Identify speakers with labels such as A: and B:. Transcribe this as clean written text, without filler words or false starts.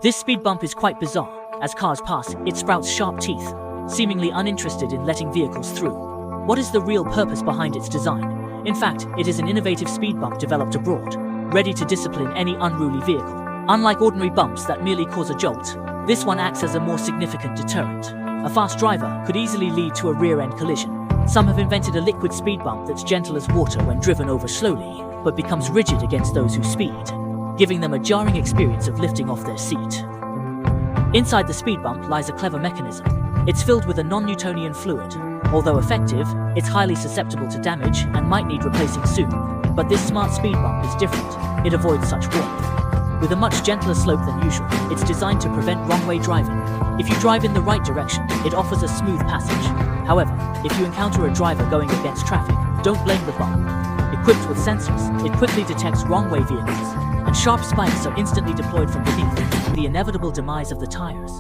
A: This speed bump is quite bizarre. As cars pass, it sprouts sharp teeth, seemingly uninterested in letting vehicles through. What is the real purpose behind its design? In fact, it is an innovative speed bump developed abroad, ready to discipline any unruly vehicle. Unlike ordinary bumps that merely cause a jolt, this one acts as a more significant deterrent. A fast driver could easily lead to a rear-end collision. Some have invented a liquid speed bump that's gentle as water when driven over slowly, but becomes rigid against those who speed, giving them a jarring experience of lifting off their seat. Inside the speed bump lies a clever mechanism. It's filled with a non-Newtonian fluid. Although effective, it's highly susceptible to damage and might need replacing soon. But this smart speed bump is different. It avoids such warmth. With a much gentler slope than usual, it's designed to prevent wrong-way driving. If you drive in the right direction, it offers a smooth passage. However, if you encounter a driver going against traffic, don't blame the bump. Equipped with sensors, it quickly detects wrong-way vehicles, and sharp spikes are instantly deployed from beneath, the inevitable demise of the tires.